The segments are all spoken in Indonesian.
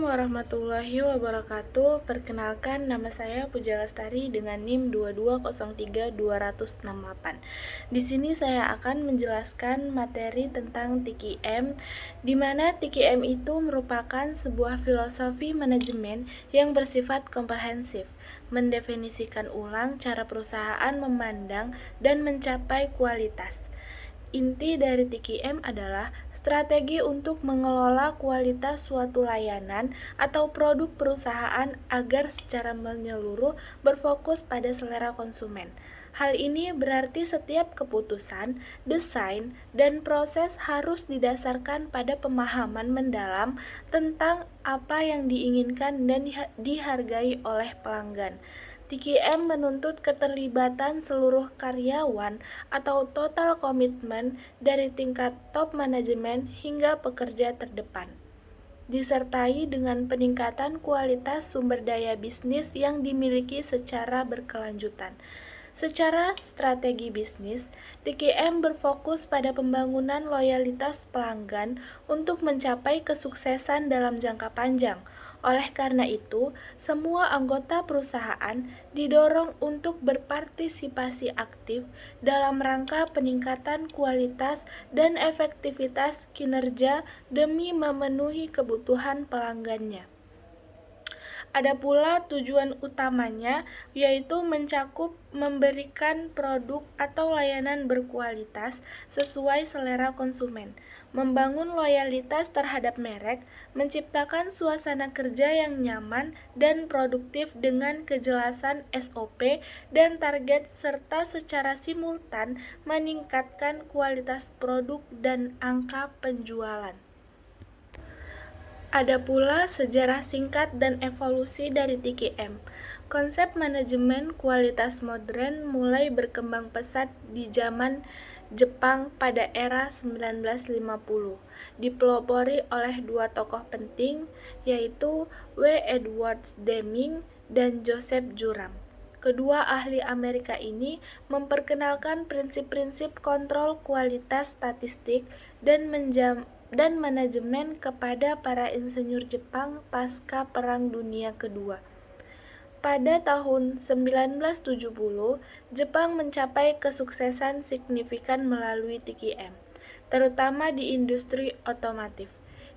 Warahmatullahi Wabarakatuh. Perkenalkan, nama saya Puja Lestari dengan NIM 2203268. Di sini saya akan menjelaskan materi tentang TKM, di mana TKM itu merupakan sebuah filosofi manajemen yang bersifat komprehensif, mendefinisikan ulang cara perusahaan memandang dan mencapai kualitas. Inti dari TKM adalah strategi untuk mengelola kualitas suatu layanan atau produk perusahaan agar secara menyeluruh berfokus pada selera konsumen. Hal ini berarti setiap keputusan, desain, dan proses harus didasarkan pada pemahaman mendalam tentang apa yang diinginkan dan dihargai oleh pelanggan. TKM menuntut keterlibatan seluruh karyawan atau total komitmen dari tingkat top manajemen hingga pekerja terdepan, disertai dengan peningkatan kualitas sumber daya bisnis yang dimiliki secara berkelanjutan. Secara strategi bisnis, TKM berfokus pada pembangunan loyalitas pelanggan untuk mencapai kesuksesan dalam jangka panjang. Oleh karena itu, semua anggota perusahaan didorong untuk berpartisipasi aktif dalam rangka peningkatan kualitas dan efektivitas kinerja demi memenuhi kebutuhan pelanggannya. Ada pula tujuan utamanya, yaitu mencakup memberikan produk atau layanan berkualitas sesuai selera konsumen, membangun loyalitas terhadap merek, menciptakan suasana kerja yang nyaman dan produktif dengan kejelasan SOP dan target, serta secara simultan meningkatkan kualitas produk dan angka penjualan. Ada pula sejarah singkat dan evolusi dari TKM. Konsep manajemen kualitas modern mulai berkembang pesat di zaman Jepang pada era 1950, dipelopori oleh dua tokoh penting, yaitu W. Edward Deming dan Joseph Joram. Kedua ahli Amerika ini memperkenalkan prinsip-prinsip kontrol kualitas statistik dan manajemen kepada para insinyur Jepang pasca Perang Dunia Kedua. Pada tahun 1970, Jepang mencapai kesuksesan signifikan melalui TKM, terutama di industri otomotif,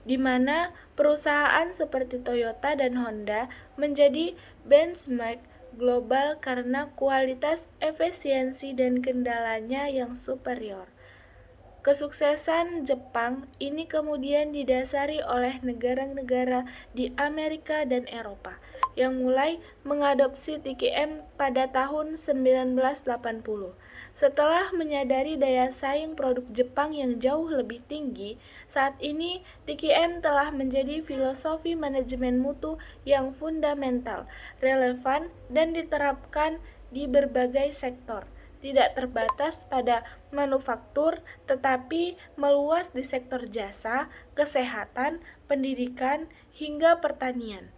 di mana perusahaan seperti Toyota dan Honda menjadi benchmark global karena kualitas, efisiensi, dan kendalanya yang superior. Kesuksesan Jepang ini kemudian didasari oleh negara-negara di Amerika dan Eropa yang mulai mengadopsi TKM pada tahun 1980. Setelah menyadari daya saing produk Jepang yang jauh lebih tinggi, saat ini TKM telah menjadi filosofi manajemen mutu yang fundamental, relevan, dan diterapkan di berbagai sektor, tidak terbatas pada manufaktur, tetapi meluas di sektor jasa, kesehatan, pendidikan, hingga pertanian.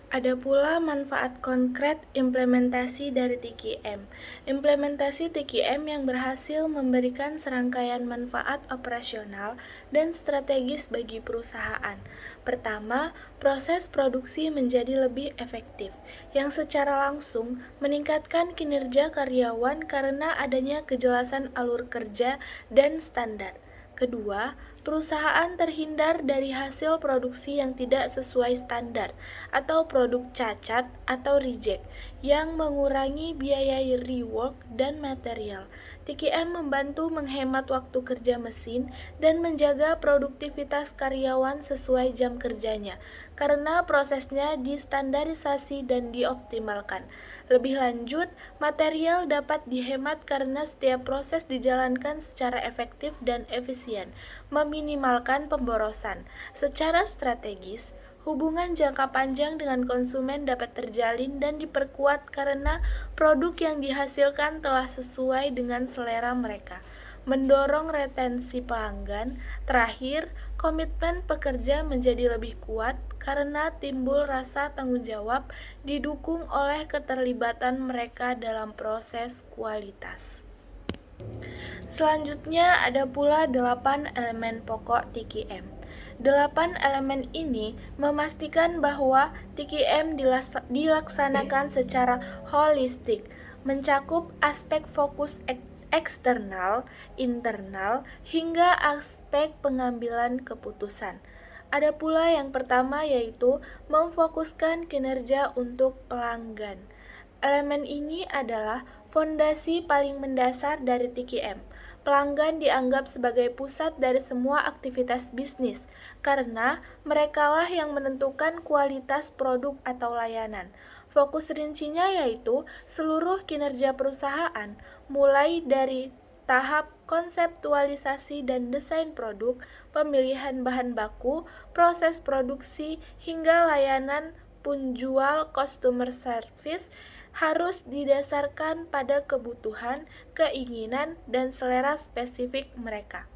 Ada pula manfaat konkret implementasi dari TKM. Implementasi TKM yang berhasil memberikan serangkaian manfaat operasional dan strategis bagi perusahaan. Pertama, proses produksi menjadi lebih efektif, yang secara langsung meningkatkan kinerja karyawan karena adanya kejelasan alur kerja dan standar. Kedua, perusahaan terhindar dari hasil produksi yang tidak sesuai standar atau produk cacat atau reject yang mengurangi biaya rework dan material. TKM membantu menghemat waktu kerja mesin dan menjaga produktivitas karyawan sesuai jam kerjanya karena prosesnya distandarisasi dan dioptimalkan. Lebih lanjut, material dapat dihemat karena setiap proses dijalankan secara efektif dan efisien, meminimalkan pemborosan. Secara strategis, hubungan jangka panjang dengan konsumen dapat terjalin dan diperkuat karena produk yang dihasilkan telah sesuai dengan selera mereka, mendorong retensi pelanggan. Terakhir, komitmen pekerja menjadi lebih kuat karena timbul rasa tanggung jawab didukung oleh keterlibatan mereka dalam proses kualitas. Selanjutnya ada pula 8 elemen pokok TKM. 8 elemen ini memastikan bahwa TKM dilaksanakan secara holistik, mencakup aspek fokus eksternal, internal, hingga aspek pengambilan keputusan. Ada pula yang pertama, yaitu memfokuskan kinerja untuk pelanggan. Elemen ini adalah fondasi paling mendasar dari TKM. Pelanggan dianggap sebagai pusat dari semua aktivitas bisnis, karena merekalah yang menentukan kualitas produk atau layanan. Fokus rincinya yaitu seluruh kinerja perusahaan, mulai dari tahap konseptualisasi dan desain produk, pemilihan bahan baku, proses produksi, hingga layanan penjual customer service harus didasarkan pada kebutuhan, keinginan, dan selera spesifik mereka.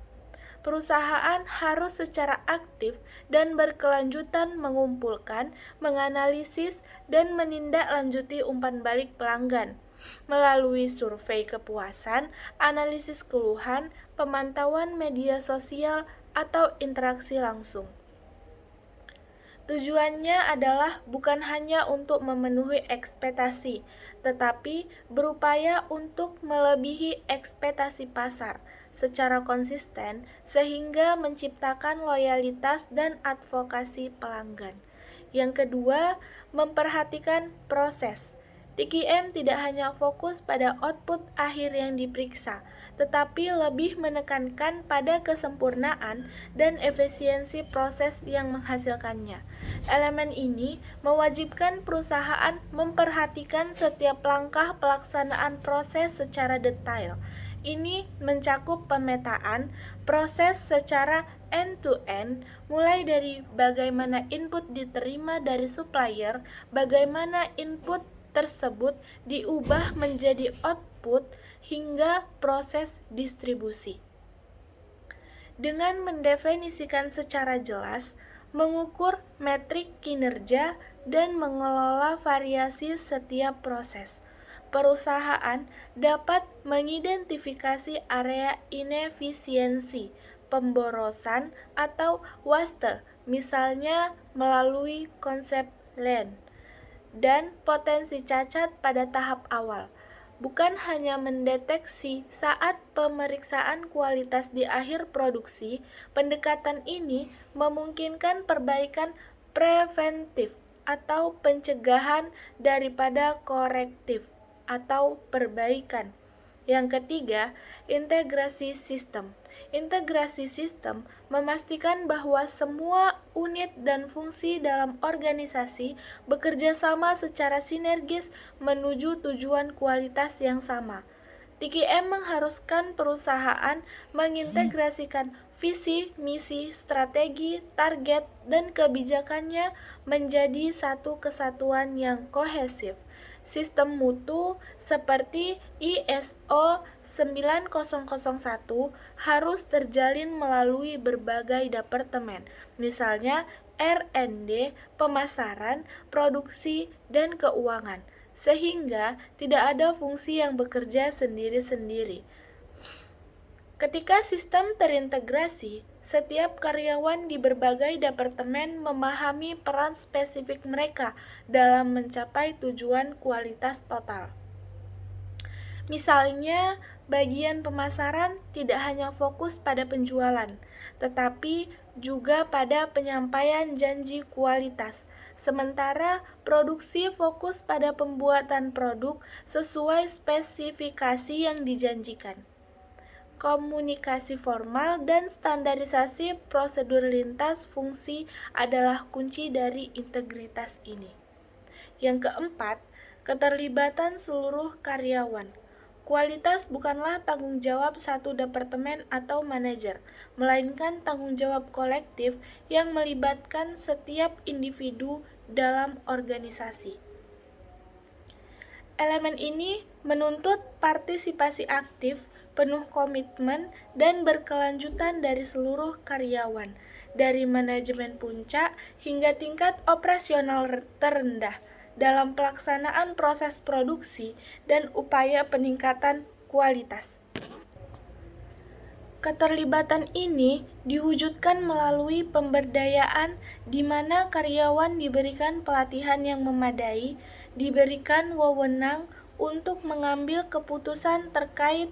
Perusahaan harus secara aktif dan berkelanjutan mengumpulkan, menganalisis, dan menindaklanjuti umpan balik pelanggan melalui survei kepuasan, analisis keluhan, pemantauan media sosial, atau interaksi langsung. Tujuannya adalah bukan hanya untuk memenuhi ekspektasi, tetapi berupaya untuk melebihi ekspektasi pasar secara konsisten sehingga menciptakan loyalitas dan advokasi pelanggan. Yang kedua, memperhatikan proses. TKM tidak hanya fokus pada output akhir yang diperiksa, tetapi lebih menekankan pada kesempurnaan dan efisiensi proses yang menghasilkannya. Elemen ini mewajibkan perusahaan memperhatikan setiap langkah pelaksanaan proses secara detail. Ini mencakup pemetaan proses secara end-to-end, mulai dari bagaimana input diterima dari supplier, bagaimana input tersebut diubah menjadi output, hingga proses distribusi. Dengan mendefinisikan secara jelas, mengukur metrik kinerja, dan mengelola variasi setiap proses, perusahaan dapat mengidentifikasi area inefisiensi, pemborosan, atau waste, misalnya melalui konsep lean, dan potensi cacat pada tahap awal. Bukan hanya mendeteksi saat pemeriksaan kualitas di akhir produksi, pendekatan ini memungkinkan perbaikan preventif atau pencegahan daripada korektif atau perbaikan. Yang ketiga, integrasi sistem. Integrasi sistem memastikan bahwa semua unit dan fungsi dalam organisasi bekerja sama secara sinergis menuju tujuan kualitas yang sama. TKM mengharuskan perusahaan mengintegrasikan visi, misi, strategi, target, dan kebijakannya menjadi satu kesatuan yang kohesif. Sistem mutu seperti ISO 9001 harus terjalin melalui berbagai departemen, misalnya R&D, pemasaran, produksi, dan keuangan, sehingga tidak ada fungsi yang bekerja sendiri-sendiri. Ketika sistem terintegrasi, setiap karyawan di berbagai departemen memahami peran spesifik mereka dalam mencapai tujuan kualitas total. Misalnya, bagian pemasaran tidak hanya fokus pada penjualan, tetapi juga pada penyampaian janji kualitas. Sementara produksi fokus pada pembuatan produk sesuai spesifikasi yang dijanjikan. Komunikasi formal dan standarisasi prosedur lintas fungsi adalah kunci dari integritas ini. Yang keempat, keterlibatan seluruh karyawan. Kualitas bukanlah tanggung jawab satu departemen atau manajer, melainkan tanggung jawab kolektif yang melibatkan setiap individu dalam organisasi. Elemen ini menuntut partisipasi aktif, penuh komitmen, dan berkelanjutan dari seluruh karyawan, dari manajemen puncak hingga tingkat operasional terendah, dalam pelaksanaan proses produksi dan upaya peningkatan kualitas. Keterlibatan ini diwujudkan melalui pemberdayaan di mana karyawan diberikan pelatihan yang memadai, diberikan wewenang untuk mengambil keputusan terkait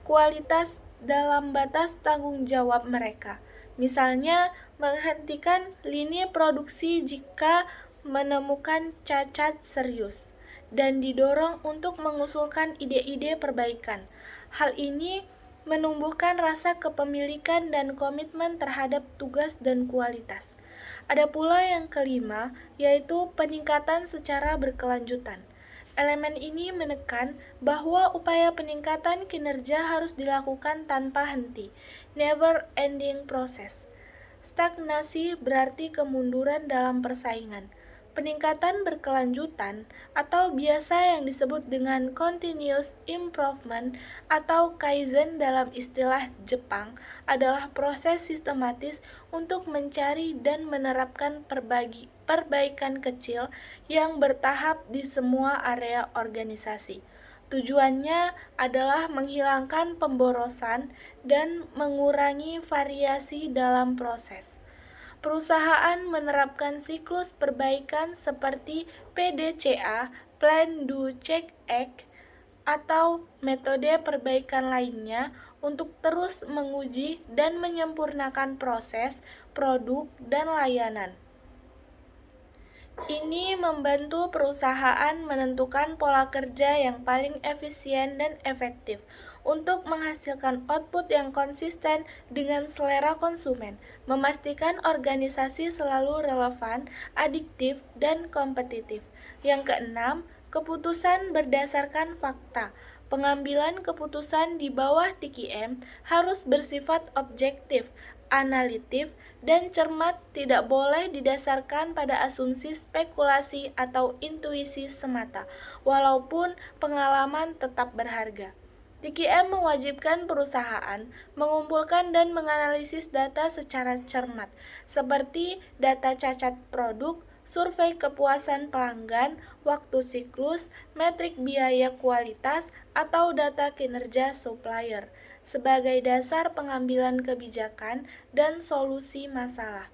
kualitas dalam batas tanggung jawab mereka. Misalnya, menghentikan lini produksi jika menemukan cacat serius, dan didorong untuk mengusulkan ide-ide perbaikan. Hal ini menumbuhkan rasa kepemilikan dan komitmen terhadap tugas dan kualitas. Ada pula yang kelima, yaitu peningkatan secara berkelanjutan. Elemen ini menekan bahwa upaya peningkatan kinerja harus dilakukan tanpa henti, never-ending process. Stagnasi berarti kemunduran dalam persaingan. Peningkatan berkelanjutan atau biasa yang disebut dengan continuous improvement atau kaizen dalam istilah Jepang adalah proses sistematis untuk mencari dan menerapkan perbaikan kecil yang bertahap di semua area organisasi. Tujuannya adalah menghilangkan pemborosan dan mengurangi variasi dalam proses. Perusahaan menerapkan siklus perbaikan seperti PDCA, Plan Do Check Act, atau metode perbaikan lainnya untuk terus menguji dan menyempurnakan proses, produk, dan layanan. Ini membantu perusahaan menentukan pola kerja yang paling efisien dan efektif untuk menghasilkan output yang konsisten dengan selera konsumen, memastikan organisasi selalu relevan, adiktif, dan kompetitif. Yang keenam, keputusan berdasarkan fakta. Pengambilan keputusan di bawah TKM harus bersifat objektif, analitif, dan cermat, tidak boleh didasarkan pada asumsi, spekulasi, atau intuisi semata, walaupun pengalaman tetap berharga. TKM mewajibkan perusahaan mengumpulkan dan menganalisis data secara cermat, seperti data cacat produk, survei kepuasan pelanggan, waktu siklus, metrik biaya kualitas, atau data kinerja supplier sebagai dasar pengambilan kebijakan dan solusi masalah.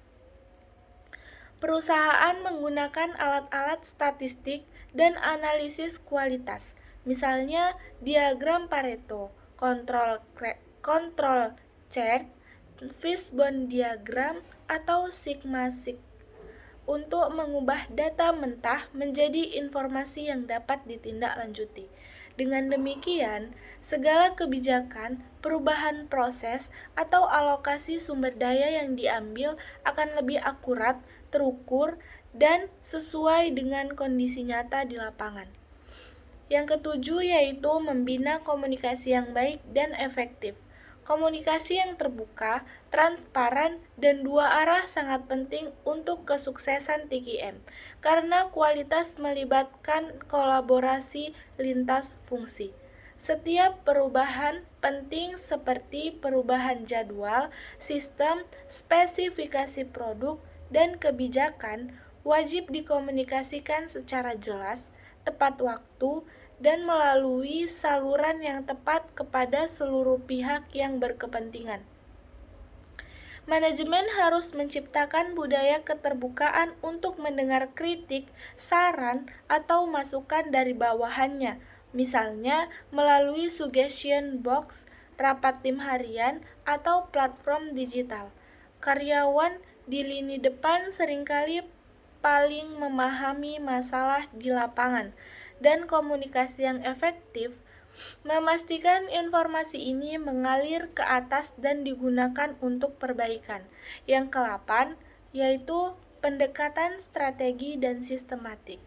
Perusahaan menggunakan alat-alat statistik dan analisis kualitas, misalnya diagram Pareto, control chart, fishbone diagram, atau sigma untuk mengubah data mentah menjadi informasi yang dapat ditindaklanjuti. Dengan demikian, segala kebijakan, perubahan proses, atau alokasi sumber daya yang diambil akan lebih akurat, terukur, dan sesuai dengan kondisi nyata di lapangan. Yang ketujuh yaitu membina komunikasi yang baik dan efektif. Komunikasi yang terbuka, transparan, dan dua arah sangat penting untuk kesuksesan TKM, karena kualitas melibatkan kolaborasi lintas fungsi. Setiap perubahan penting seperti perubahan jadwal, sistem, spesifikasi produk, dan kebijakan wajib dikomunikasikan secara jelas, tepat waktu, dan melalui saluran yang tepat kepada seluruh pihak yang berkepentingan. Manajemen harus menciptakan budaya keterbukaan untuk mendengar kritik, saran, atau masukan dari bawahannya, misalnya melalui suggestion box, rapat tim harian, atau platform digital. Karyawan di lini depan seringkali paling memahami masalah di lapangan, dan komunikasi yang efektif memastikan informasi ini mengalir ke atas dan digunakan untuk perbaikan. Yang ke-8 yaitu pendekatan strategi dan sistematik.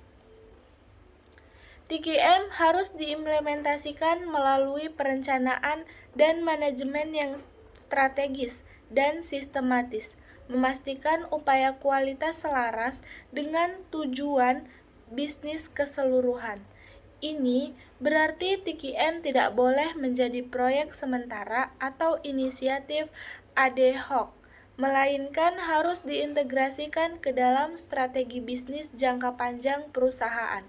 TKM harus diimplementasikan melalui perencanaan dan manajemen yang strategis dan sistematis, memastikan upaya kualitas selaras dengan tujuan bisnis keseluruhan. Ini berarti TKM tidak boleh menjadi proyek sementara atau inisiatif ad hoc, melainkan harus diintegrasikan ke dalam strategi bisnis jangka panjang perusahaan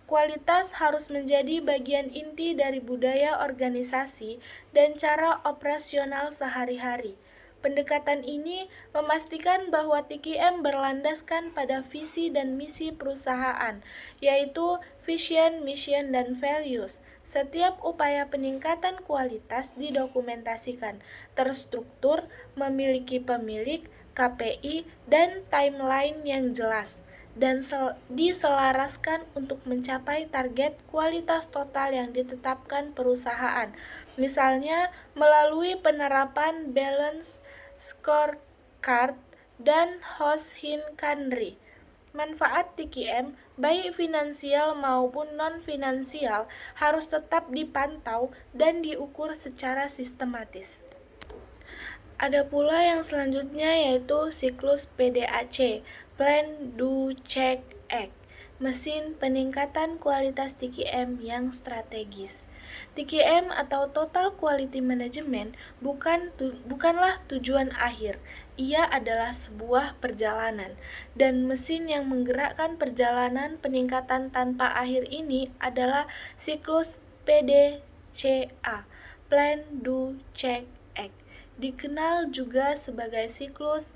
Kualitas harus menjadi bagian inti dari budaya organisasi dan cara operasional sehari-hari. Pendekatan ini memastikan bahwa TKM berlandaskan pada visi dan misi perusahaan, yaitu vision, mission, dan values. Setiap upaya peningkatan kualitas didokumentasikan, terstruktur, memiliki pemilik, KPI, dan timeline yang jelas, dan diselaraskan untuk mencapai target kualitas total yang ditetapkan perusahaan, misalnya melalui penerapan balance scorecard dan Hoshin-Kanri. Manfaat TKM, baik finansial maupun non-finansial, harus tetap dipantau dan diukur secara sistematis. Ada pula yang selanjutnya yaitu siklus PDAC, Plan, Do, Check, Act, mesin peningkatan kualitas TKM yang strategis. TQM atau Total Quality Management bukanlah tujuan akhir, ia adalah sebuah perjalanan, dan mesin yang menggerakkan perjalanan peningkatan tanpa akhir ini adalah siklus PDCA, Plan, Do, Check, Act. Dikenal juga sebagai siklus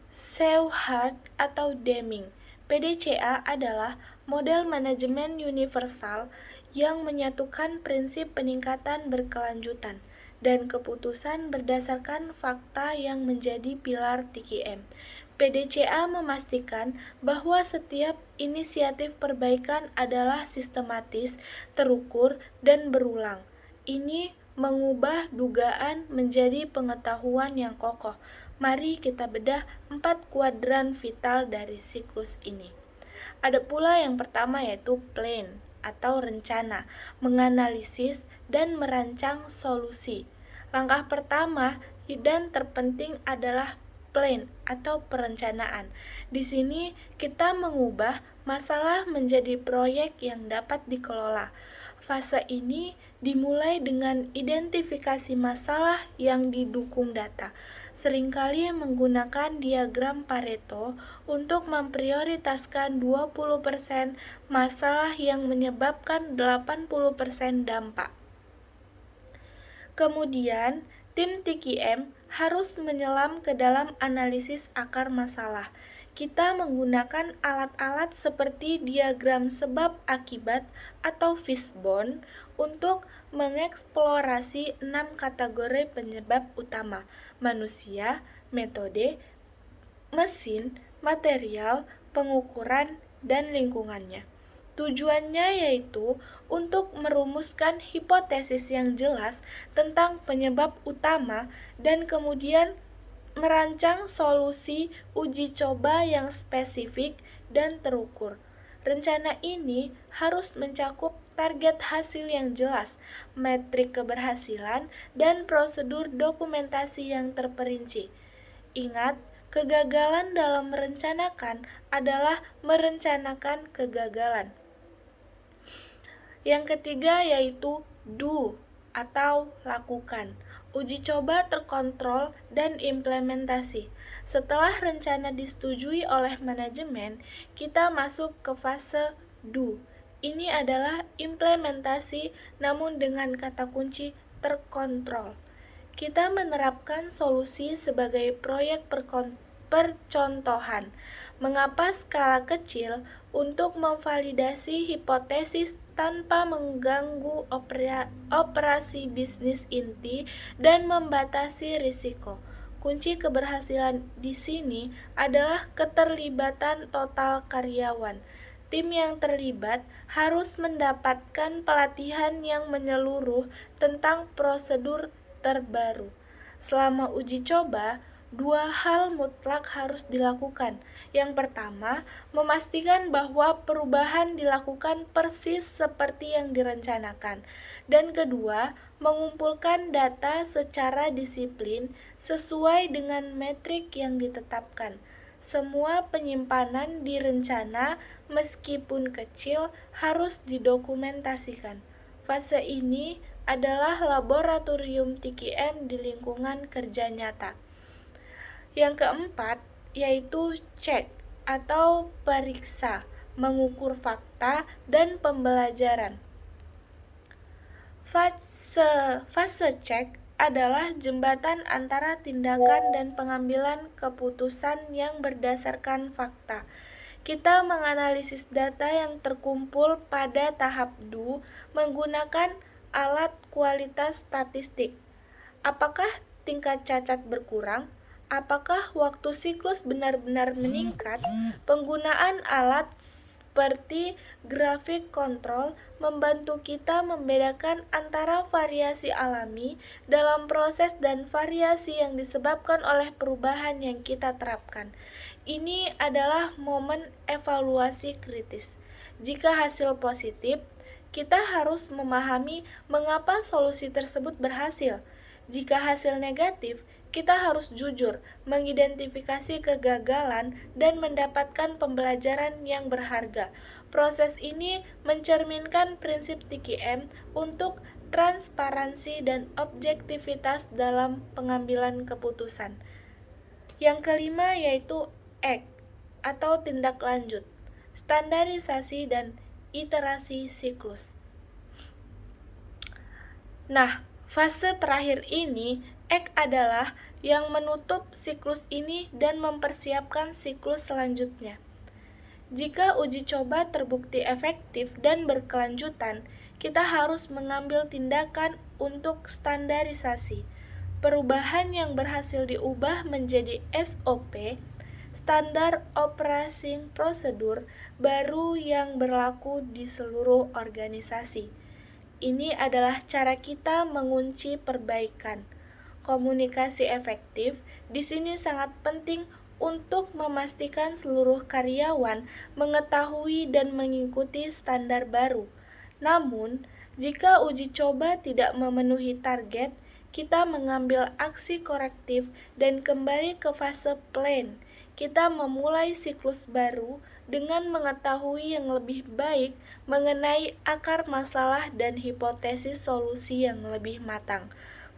Shewhart atau Deming. PDCA adalah model manajemen universal yang menyatukan prinsip peningkatan berkelanjutan dan keputusan berdasarkan fakta yang menjadi pilar TKM. PDCA memastikan bahwa setiap inisiatif perbaikan adalah sistematis, terukur, dan berulang. Ini mengubah dugaan menjadi pengetahuan yang kokoh. Mari kita bedah 4 kuadran vital dari siklus ini. Ada pula yang pertama yaitu plan atau rencana, menganalisis dan merancang solusi. Langkah pertama dan terpenting adalah plan atau perencanaan. Di sini kita mengubah masalah menjadi proyek yang dapat dikelola. Fase ini dimulai dengan identifikasi masalah yang didukung data. Seringkali menggunakan diagram Pareto untuk memprioritaskan 20% masalah yang menyebabkan 80% dampak. Kemudian, tim TKM harus menyelam ke dalam analisis akar masalah. Kita menggunakan alat-alat seperti diagram sebab akibat atau fishbone untuk mengeksplorasi 6 kategori penyebab utama: manusia, metode, mesin, material, pengukuran, dan lingkungannya. Tujuannya yaitu untuk merumuskan hipotesis yang jelas tentang penyebab utama dan kemudian merancang solusi uji coba yang spesifik dan terukur. Rencana ini harus mencakup target hasil yang jelas, metrik keberhasilan, dan prosedur dokumentasi yang terperinci. Ingat, kegagalan dalam merencanakan adalah merencanakan kegagalan. Yang ketiga yaitu do atau lakukan. Uji coba terkontrol dan implementasi. Setelah rencana disetujui oleh manajemen, kita masuk ke fase do. Ini adalah implementasi namun dengan kata kunci terkontrol. Kita menerapkan solusi sebagai proyek percontohan. Mengapa skala kecil? Untuk memvalidasi hipotesis tanpa mengganggu operasi bisnis inti dan membatasi risiko. Kunci keberhasilan di sini adalah keterlibatan total karyawan. Tim yang terlibat harus mendapatkan pelatihan yang menyeluruh tentang prosedur terbaru. Selama uji coba, 2 hal mutlak harus dilakukan. Yang pertama, memastikan bahwa perubahan dilakukan persis seperti yang direncanakan. Dan kedua, mengumpulkan data secara disiplin sesuai dengan metrik yang ditetapkan. Semua penyimpanan di rencana, meskipun kecil, harus didokumentasikan. Fase ini adalah laboratorium TKM di lingkungan kerja nyata. Yang keempat yaitu cek atau periksa, mengukur fakta, dan pembelajaran. Fase cek adalah jembatan antara tindakan dan pengambilan keputusan yang berdasarkan fakta. Kita menganalisis data yang terkumpul pada tahap do menggunakan alat kualitas statistik. Apakah tingkat cacat berkurang? Apakah waktu siklus benar-benar meningkat? Penggunaan alat seperti grafik kontrol membantu kita membedakan antara variasi alami dalam proses dan variasi yang disebabkan oleh perubahan yang kita terapkan. Ini adalah momen evaluasi kritis. Jika hasil positif, kita harus memahami mengapa solusi tersebut berhasil. Jika hasil negatif, kita harus jujur, mengidentifikasi kegagalan, dan mendapatkan pembelajaran yang berharga. Proses ini mencerminkan prinsip TQM untuk transparansi dan objektivitas dalam pengambilan keputusan. Yang kelima yaitu ACT atau tindak lanjut, standarisasi dan iterasi siklus. Nah, fase terakhir ini, ACT adalah yang menutup siklus ini dan mempersiapkan siklus selanjutnya. Jika uji coba terbukti efektif dan berkelanjutan, kita harus mengambil tindakan untuk standarisasi. Perubahan yang berhasil diubah menjadi SOP, Standard Operating Procedure, baru yang berlaku di seluruh organisasi. Ini adalah cara kita mengunci perbaikan. Komunikasi efektif di sini sangat penting untuk memastikan seluruh karyawan mengetahui dan mengikuti standar baru. Namun, jika uji coba tidak memenuhi target, kita mengambil aksi korektif dan kembali ke fase plan. Kita memulai siklus baru dengan mengetahui yang lebih baik mengenai akar masalah dan hipotesis solusi yang lebih matang.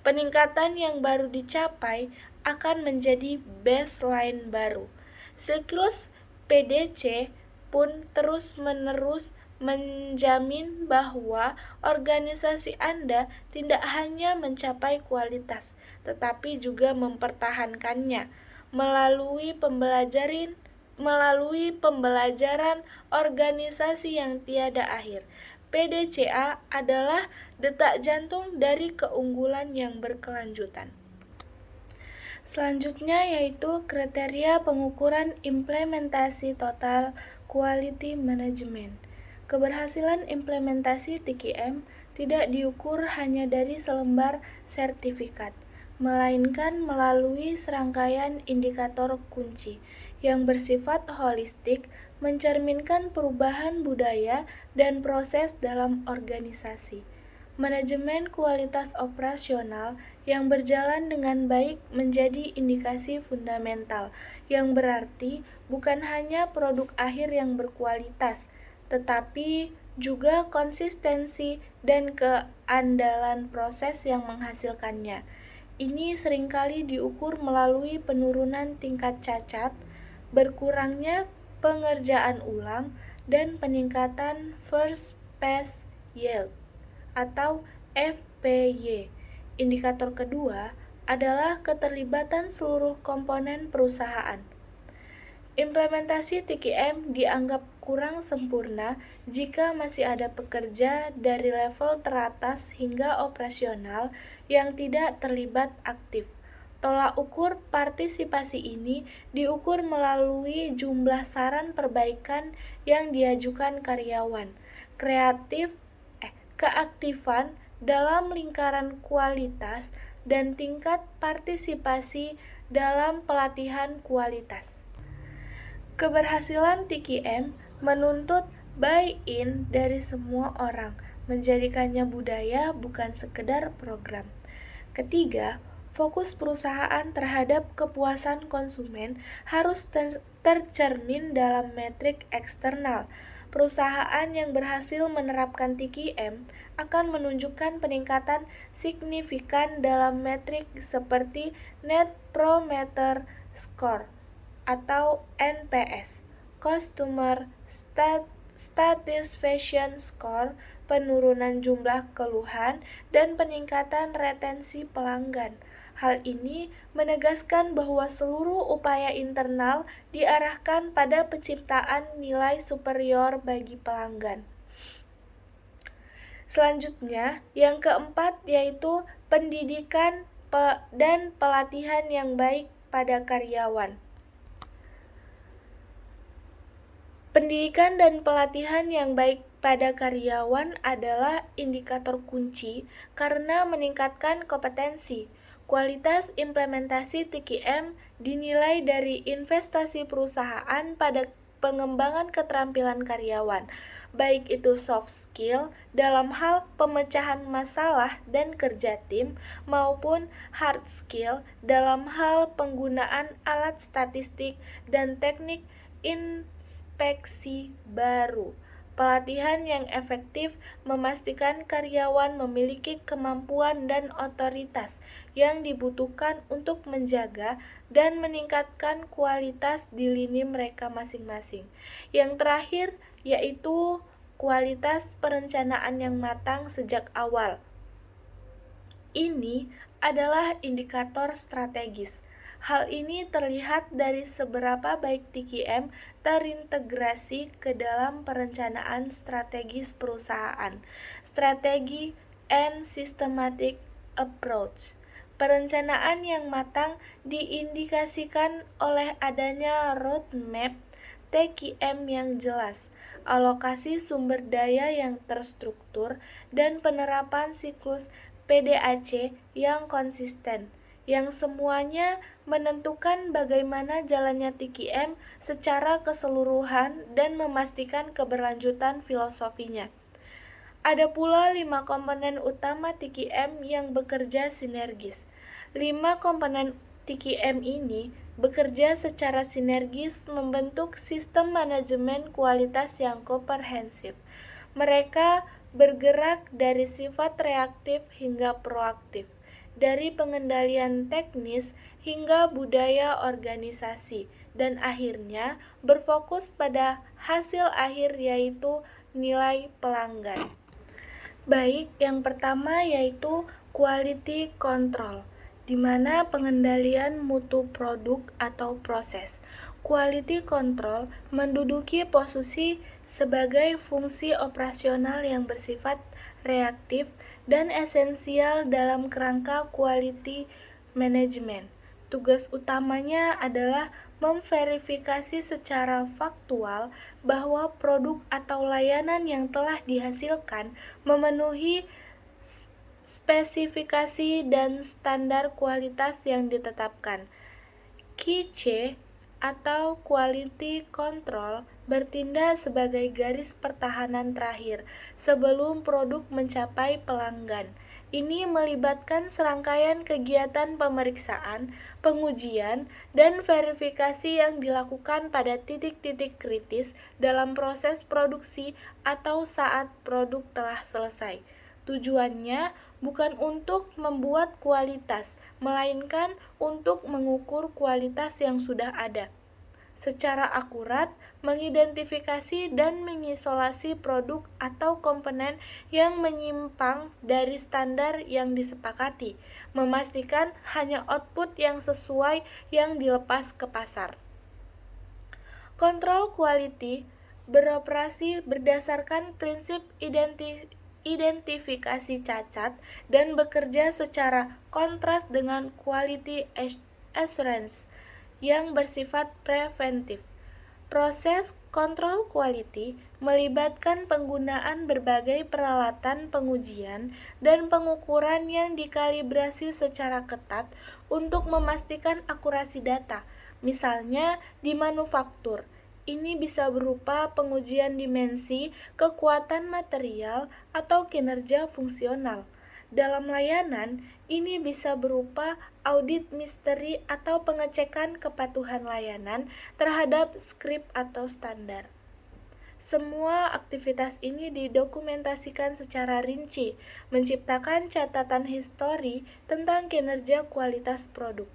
Peningkatan yang baru dicapai akan menjadi baseline baru. Siklus PDC pun terus-menerus menjamin bahwa organisasi Anda tidak hanya mencapai kualitas, tetapi juga mempertahankannya melalui pembelajaran organisasi yang tiada akhir. PDCA adalah detak jantung dari keunggulan yang berkelanjutan. Selanjutnya yaitu kriteria pengukuran implementasi total quality management. Keberhasilan implementasi TQM tidak diukur hanya dari selembar sertifikat, melainkan melalui serangkaian indikator kunci yang bersifat holistik, mencerminkan perubahan budaya dan proses dalam organisasi. Manajemen kualitas operasional yang berjalan dengan baik menjadi indikasi fundamental, yang berarti bukan hanya produk akhir yang berkualitas, tetapi juga konsistensi dan keandalan proses yang menghasilkannya. Ini seringkali diukur melalui penurunan tingkat cacat, berkurangnya pengerjaan ulang, dan peningkatan first pass yield atau FPY. Indikator kedua adalah keterlibatan seluruh komponen perusahaan. Implementasi TQM dianggap kurang sempurna jika masih ada pekerja dari level teratas hingga operasional yang tidak terlibat aktif. Tolak ukur partisipasi ini diukur melalui jumlah saran perbaikan yang diajukan karyawan, keaktifan dalam lingkaran kualitas, dan tingkat partisipasi dalam pelatihan kualitas. Keberhasilan TQM menuntut buy-in dari semua orang, menjadikannya budaya bukan sekedar program. Ketiga, fokus perusahaan terhadap kepuasan konsumen harus tercermin dalam metrik eksternal. Perusahaan yang berhasil menerapkan TQM akan menunjukkan peningkatan signifikan dalam metrik seperti Net Promoter Score atau NPS, Customer Satisfaction Score, penurunan jumlah keluhan, dan peningkatan retensi pelanggan. Hal ini menegaskan bahwa seluruh upaya internal diarahkan pada penciptaan nilai superior bagi pelanggan. Selanjutnya, yang keempat yaitu pendidikan dan pelatihan yang baik pada karyawan. Pendidikan dan pelatihan yang baik pada karyawan adalah indikator kunci karena meningkatkan kompetensi. Kualitas implementasi TQM dinilai dari investasi perusahaan pada pengembangan keterampilan karyawan, baik itu soft skill dalam hal pemecahan masalah dan kerja tim, maupun hard skill dalam hal penggunaan alat statistik dan teknik inspeksi baru. Pelatihan yang efektif memastikan karyawan memiliki kemampuan dan otoritas yang dibutuhkan untuk menjaga dan meningkatkan kualitas di lini mereka masing-masing. Yang terakhir yaitu kualitas perencanaan yang matang sejak awal. Ini adalah indikator strategis. Hal ini terlihat dari seberapa baik TQM terintegrasi ke dalam perencanaan strategis perusahaan. Strategi and systematic approach. Perencanaan yang matang diindikasikan oleh adanya roadmap TQM yang jelas, alokasi sumber daya yang terstruktur, dan penerapan siklus PDAC yang konsisten, yang semuanya menentukan bagaimana jalannya TQM secara keseluruhan dan memastikan keberlanjutan filosofinya. Ada pula 5 komponen utama TQM yang bekerja sinergis. 5 komponen TQM ini bekerja secara sinergis membentuk sistem manajemen kualitas yang komprehensif. Mereka bergerak dari sifat reaktif hingga proaktif, dari pengendalian teknis hingga budaya organisasi, dan akhirnya berfokus pada hasil akhir yaitu nilai pelanggan. Baik, yang pertama yaitu quality control, di mana pengendalian mutu produk atau proses. Quality control menduduki posisi sebagai fungsi operasional yang bersifat reaktif dan esensial dalam kerangka quality management. Tugas utamanya adalah memverifikasi secara faktual bahwa produk atau layanan yang telah dihasilkan memenuhi spesifikasi dan standar kualitas yang ditetapkan. QC atau Quality Control bertindak sebagai garis pertahanan terakhir sebelum produk mencapai pelanggan. Ini melibatkan serangkaian kegiatan pemeriksaan, pengujian, dan verifikasi yang dilakukan pada titik-titik kritis dalam proses produksi atau saat produk telah selesai. Tujuannya bukan untuk membuat kualitas, melainkan untuk mengukur kualitas yang sudah ada secara akurat, mengidentifikasi dan mengisolasi produk atau komponen yang menyimpang dari standar yang disepakati, memastikan hanya output yang sesuai yang dilepas ke pasar. Kontrol quality beroperasi berdasarkan prinsip identifikasi cacat dan bekerja secara kontras dengan quality assurance yang bersifat preventif. Proses kontrol quality melibatkan penggunaan berbagai peralatan pengujian dan pengukuran yang dikalibrasi secara ketat untuk memastikan akurasi data. Misalnya di manufaktur, ini bisa berupa pengujian dimensi, kekuatan material, atau kinerja fungsional. Dalam layanan, ini bisa berupa audit misteri atau pengecekan kepatuhan layanan terhadap skrip atau standar. Semua aktivitas ini didokumentasikan secara rinci, menciptakan catatan histori tentang kinerja kualitas produk.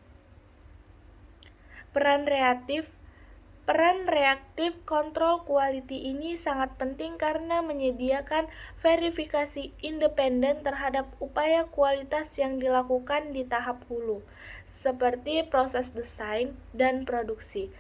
Peran reaktif Peran reaktif kontrol quality ini sangat penting karena menyediakan verifikasi independen terhadap upaya kualitas yang dilakukan di tahap hulu, seperti proses desain dan produksi.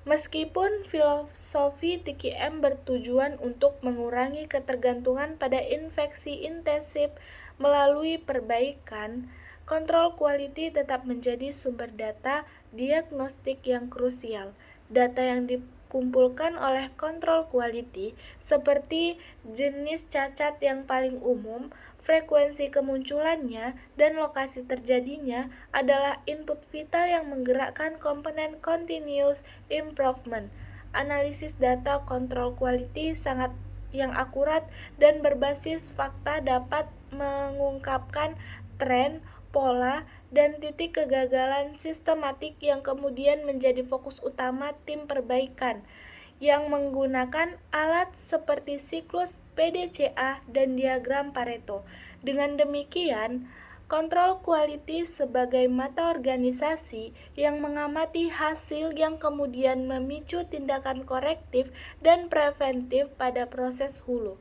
Meskipun filosofi TKM bertujuan untuk mengurangi ketergantungan pada infeksi intensif melalui perbaikan, kontrol quality tetap menjadi sumber data diagnostik yang krusial. Data yang dikumpulkan oleh kontrol quality seperti jenis cacat yang paling umum, frekuensi kemunculannya, dan lokasi terjadinya adalah input vital yang menggerakkan komponen continuous improvement. Analisis data kontrol quality sangat yang akurat dan berbasis fakta dapat mengungkapkan tren, pola, dan titik kegagalan sistematik yang kemudian menjadi fokus utama tim perbaikan yang menggunakan alat seperti siklus PDCA dan diagram Pareto. Dengan demikian, kontrol quality sebagai mata organisasi yang mengamati hasil yang kemudian memicu tindakan korektif dan preventif pada proses hulu.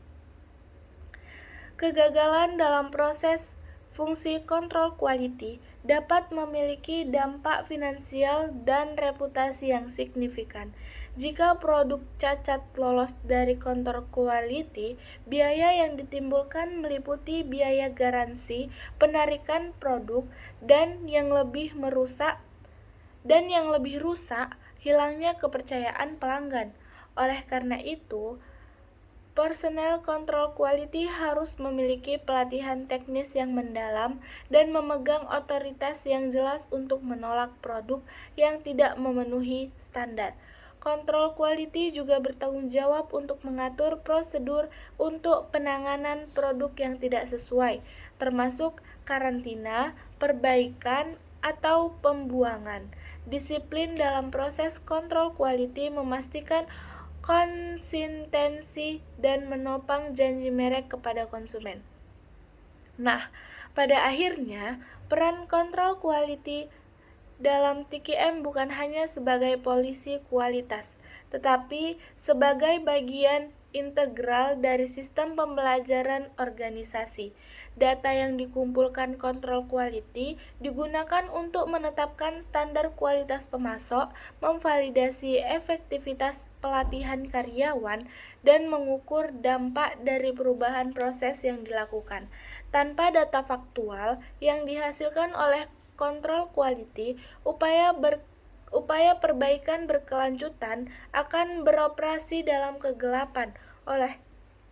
Kegagalan dalam proses fungsi kontrol quality dapat memiliki dampak finansial dan reputasi yang signifikan. Jika produk cacat lolos dari kontrol quality, biaya yang ditimbulkan meliputi biaya garansi, penarikan produk, dan yang lebih rusak, hilangnya kepercayaan pelanggan. Oleh karena itu, personel kontrol quality harus memiliki pelatihan teknis yang mendalam dan memegang otoritas yang jelas untuk menolak produk yang tidak memenuhi standar. Kontrol quality juga bertanggung jawab untuk mengatur prosedur untuk penanganan produk yang tidak sesuai, termasuk karantina, perbaikan, atau pembuangan. Disiplin dalam proses kontrol quality memastikan konsistensi dan menopang janji merek kepada konsumen. Nah, pada akhirnya, peran kontrol quality dalam TKM bukan hanya sebagai polisi kualitas, tetapi sebagai bagian integral dari sistem pembelajaran organisasi. Data yang dikumpulkan kontrol quality digunakan untuk menetapkan standar kualitas pemasok, memvalidasi efektivitas pelatihan karyawan, dan mengukur dampak dari perubahan proses yang dilakukan. Tanpa data faktual yang dihasilkan oleh kontrol quality, upaya perbaikan berkelanjutan akan beroperasi dalam kegelapan.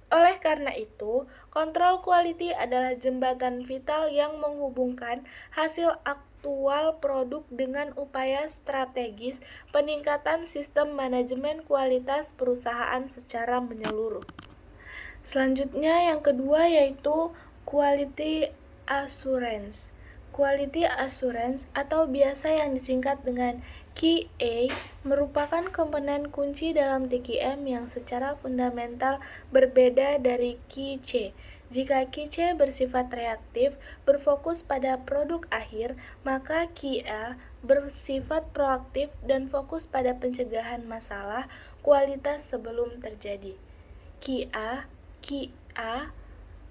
Oleh karena itu, kontrol quality adalah jembatan vital yang menghubungkan hasil aktual produk dengan upaya strategis peningkatan sistem manajemen kualitas perusahaan secara menyeluruh. Selanjutnya yang kedua yaitu quality assurance. Quality assurance atau biasa yang disingkat dengan QA merupakan komponen kunci dalam TQM yang secara fundamental berbeda dari QC. Jika QC bersifat reaktif, berfokus pada produk akhir, maka QA bersifat proaktif dan fokus pada pencegahan masalah kualitas sebelum terjadi. QA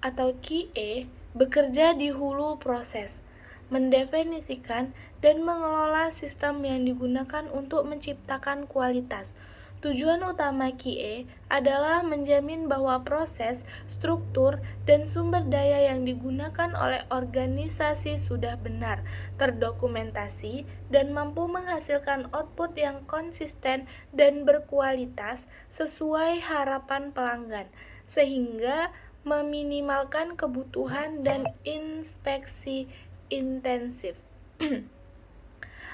atau QA bekerja di hulu proses, mendefinisikan dan mengelola sistem yang digunakan untuk menciptakan kualitas. Tujuan utama QA adalah menjamin bahwa proses, struktur, dan sumber daya yang digunakan oleh organisasi sudah benar, terdokumentasi, dan mampu menghasilkan output yang konsisten dan berkualitas sesuai harapan pelanggan, sehingga meminimalkan kebutuhan dan inspeksi intensif.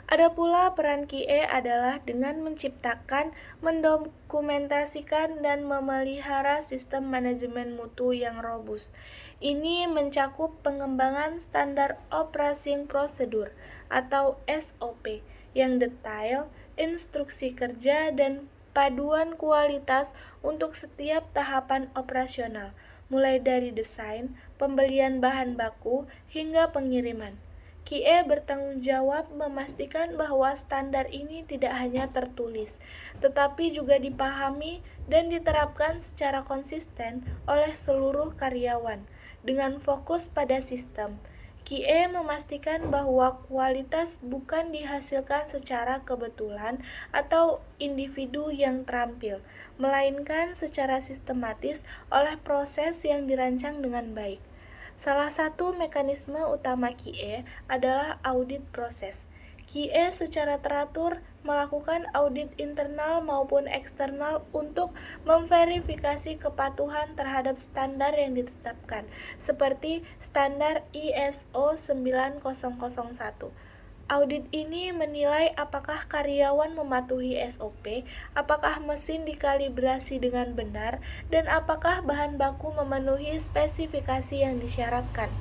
Ada pula peran QA adalah dengan menciptakan, mendokumentasikan, dan memelihara sistem manajemen mutu yang robust. Ini mencakup pengembangan standar operating procedure atau SOP yang detail, instruksi kerja, dan paduan kualitas untuk setiap tahapan operasional, mulai dari desain, pembelian bahan baku, hingga pengiriman. QA bertanggung jawab memastikan bahwa standar ini tidak hanya tertulis, tetapi juga dipahami dan diterapkan secara konsisten oleh seluruh karyawan, dengan fokus pada sistem. QA memastikan bahwa kualitas bukan dihasilkan secara kebetulan atau individu yang terampil, melainkan secara sistematis oleh proses yang dirancang dengan baik. Salah satu mekanisme utama QA adalah audit proses. QA secara teratur melakukan audit internal maupun eksternal untuk memverifikasi kepatuhan terhadap standar yang ditetapkan, seperti standar ISO 9001. Audit ini menilai apakah karyawan mematuhi SOP, apakah mesin dikalibrasi dengan benar, dan apakah bahan baku memenuhi spesifikasi yang disyaratkan.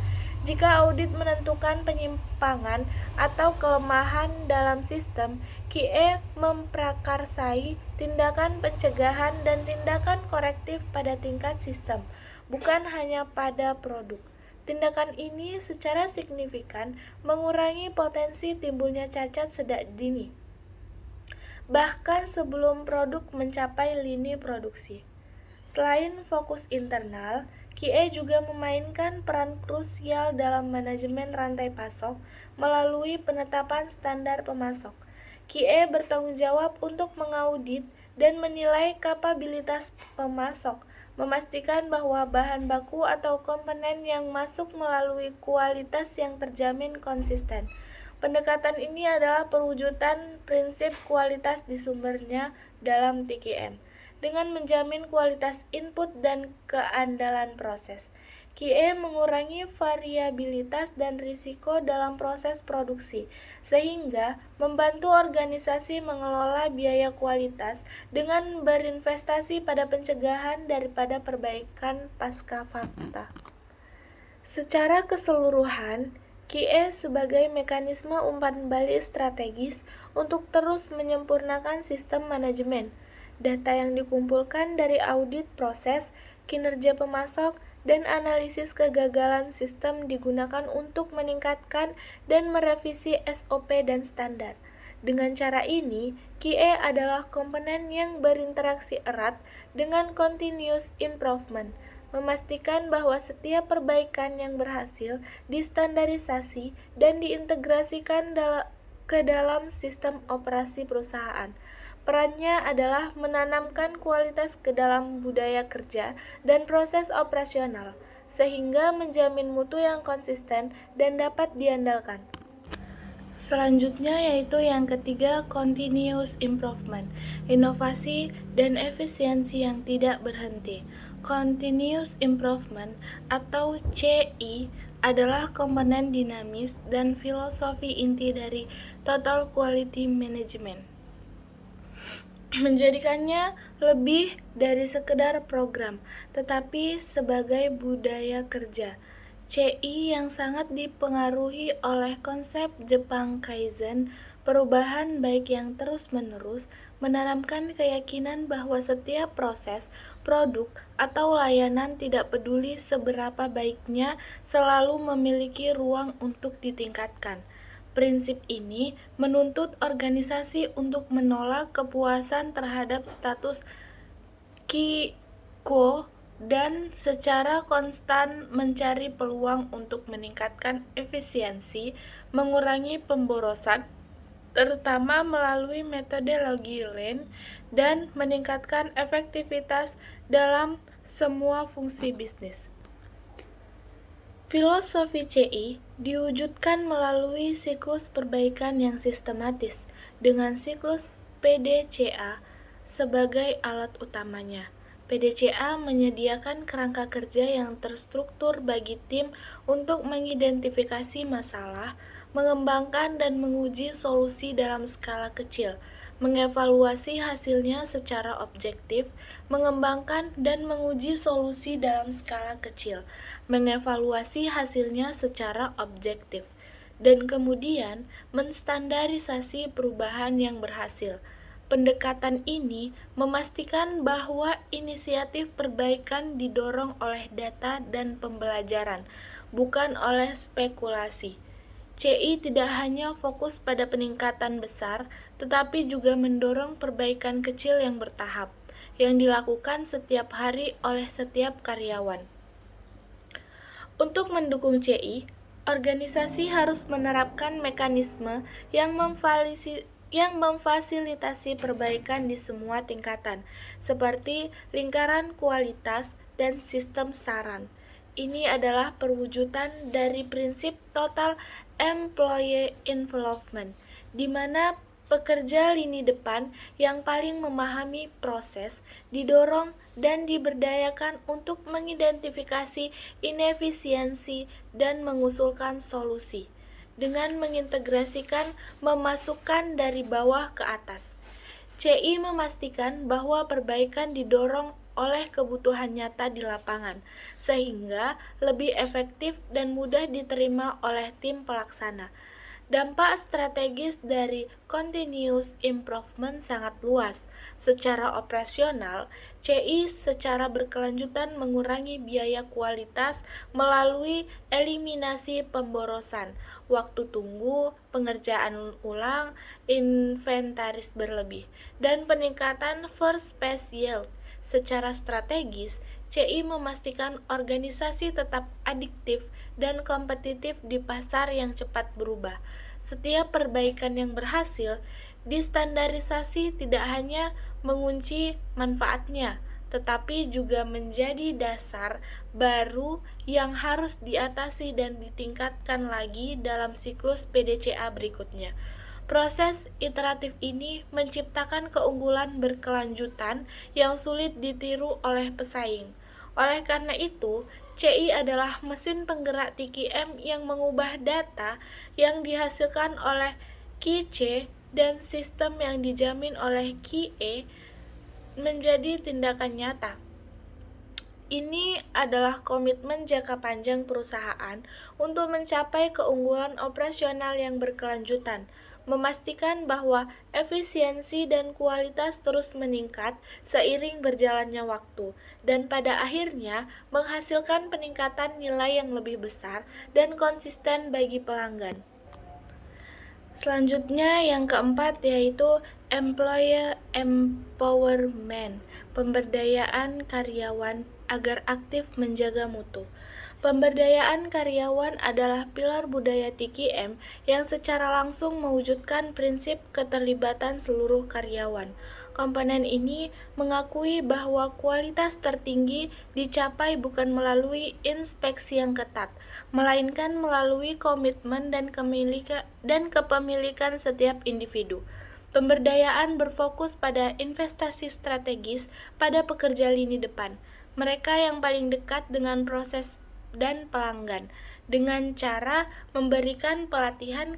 Jika audit menentukan penyimpangan atau kelemahan dalam sistem, QA memprakarsai tindakan pencegahan dan tindakan korektif pada tingkat sistem, bukan hanya pada produk. Tindakan ini secara signifikan mengurangi potensi timbulnya cacat sejak dini, bahkan sebelum produk mencapai lini produksi. Selain fokus internal, QA juga memainkan peran krusial dalam manajemen rantai pasok melalui penetapan standar pemasok. QA bertanggung jawab untuk mengaudit dan menilai kapabilitas pemasok, memastikan bahwa bahan baku atau komponen yang masuk melalui kualitas yang terjamin konsisten. Pendekatan ini adalah perwujudan prinsip kualitas di sumbernya dalam TQM, dengan menjamin kualitas input dan keandalan proses. QA mengurangi variabilitas dan risiko dalam proses produksi, sehingga membantu organisasi mengelola biaya kualitas dengan berinvestasi pada pencegahan daripada perbaikan pasca fakta. Secara keseluruhan, QA sebagai mekanisme umpan balik strategis untuk terus menyempurnakan sistem manajemen. Data yang dikumpulkan dari audit proses, kinerja pemasok, dan analisis kegagalan sistem digunakan untuk meningkatkan dan merevisi SOP dan standar. Dengan cara ini, QA adalah komponen yang berinteraksi erat dengan continuous improvement, memastikan bahwa setiap perbaikan yang berhasil distandarisasi dan diintegrasikan ke dalam sistem operasi perusahaan. Perannya adalah menanamkan kualitas ke dalam budaya kerja dan proses operasional, sehingga menjamin mutu yang konsisten dan dapat diandalkan. Selanjutnya yaitu yang ketiga, continuous improvement, inovasi dan efisiensi yang tidak berhenti. Continuous improvement atau CI adalah komponen dinamis dan filosofi inti dari Total Quality Management, menjadikannya lebih dari sekedar program, tetapi sebagai budaya kerja. CI yang sangat dipengaruhi oleh konsep Jepang Kaizen, perubahan baik yang terus-menerus, menanamkan keyakinan bahwa setiap proses, produk, atau layanan tidak peduli seberapa baiknya selalu memiliki ruang untuk ditingkatkan. Prinsip ini menuntut organisasi untuk menolak kepuasan terhadap status quo dan secara konstan mencari peluang untuk meningkatkan efisiensi, mengurangi pemborosan, terutama melalui metodologi Lean, dan meningkatkan efektivitas dalam semua fungsi bisnis. Filosofi CI diwujudkan melalui siklus perbaikan yang sistematis, dengan siklus PDCA sebagai alat utamanya. PDCA menyediakan kerangka kerja yang terstruktur bagi tim untuk mengidentifikasi masalah, mengembangkan dan menguji solusi dalam skala kecil, mengevaluasi hasilnya secara objektif, mengembangkan dan menguji solusi dalam skala kecil, mengevaluasi hasilnya secara objektif, dan kemudian menstandarisasi perubahan yang berhasil. Pendekatan ini memastikan bahwa inisiatif perbaikan didorong oleh data dan pembelajaran, bukan oleh spekulasi. CI tidak hanya fokus pada peningkatan besar, tetapi juga mendorong perbaikan kecil yang bertahap, yang dilakukan setiap hari oleh setiap karyawan. Untuk mendukung CI, organisasi harus menerapkan mekanisme yang memfasilitasi perbaikan di semua tingkatan, seperti lingkaran kualitas dan sistem saran. Ini adalah perwujudan dari prinsip total employee involvement, di mana pekerja lini depan yang paling memahami proses didorong dan diberdayakan untuk mengidentifikasi inefisiensi dan mengusulkan solusi dengan mengintegrasikan memasukkan dari bawah ke atas. CI memastikan bahwa perbaikan didorong oleh kebutuhan nyata di lapangan, sehingga lebih efektif dan mudah diterima oleh tim pelaksana. Dampak strategis dari continuous improvement sangat luas. Secara operasional, CI secara berkelanjutan mengurangi biaya kualitas melalui eliminasi pemborosan, waktu tunggu, pengerjaan ulang, inventaris berlebih, dan peningkatan first pass yield. Secara strategis, CI memastikan organisasi tetap adiktif dan kompetitif di pasar yang cepat berubah. Setiap perbaikan yang berhasil distandarisasi tidak hanya mengunci manfaatnya, tetapi juga menjadi dasar baru yang harus diatasi dan ditingkatkan lagi dalam siklus PDCA berikutnya. Proses iteratif ini menciptakan keunggulan berkelanjutan yang sulit ditiru oleh pesaing. Oleh karena itu, CI adalah mesin penggerak TQM yang mengubah data yang dihasilkan oleh QC dan sistem yang dijamin oleh QE menjadi tindakan nyata. Ini adalah komitmen jangka panjang perusahaan untuk mencapai keunggulan operasional yang berkelanjutan, memastikan bahwa efisiensi dan kualitas terus meningkat seiring berjalannya waktu, dan pada akhirnya menghasilkan peningkatan nilai yang lebih besar dan konsisten bagi pelanggan. Selanjutnya yang keempat yaitu employer empowerment, pemberdayaan karyawan agar aktif menjaga mutu. Pemberdayaan karyawan adalah pilar budaya TQM yang secara langsung mewujudkan prinsip keterlibatan seluruh karyawan. Komponen ini mengakui bahwa kualitas tertinggi dicapai bukan melalui inspeksi yang ketat, melainkan melalui komitmen dan kepemilikan setiap individu. Pemberdayaan berfokus pada investasi strategis pada pekerja lini depan, mereka yang paling dekat dengan proses dan pelanggan, dengan cara memberikan pelatihan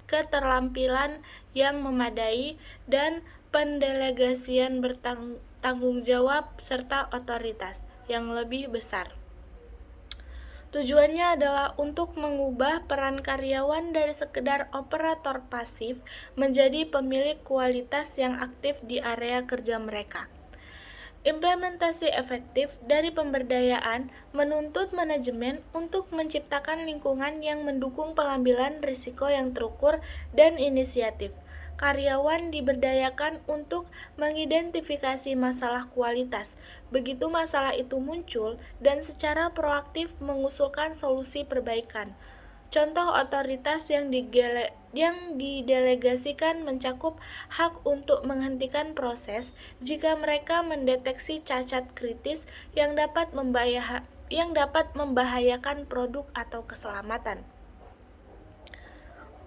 keterampilan yang memadai dan pendelegasian bertanggung jawab serta otoritas yang lebih besar. Tujuannya adalah untuk mengubah peran karyawan dari sekedar operator pasif menjadi pemilik kualitas yang aktif di area kerja mereka. Implementasi efektif dari pemberdayaan menuntut manajemen untuk menciptakan lingkungan yang mendukung pengambilan risiko yang terukur dan inisiatif. Karyawan diberdayakan untuk mengidentifikasi masalah kualitas, begitu masalah itu muncul, dan secara proaktif mengusulkan solusi perbaikan. Contoh otoritas yang didelegasikan mencakup hak untuk menghentikan proses jika mereka mendeteksi cacat kritis yang dapat membahayakan produk atau keselamatan.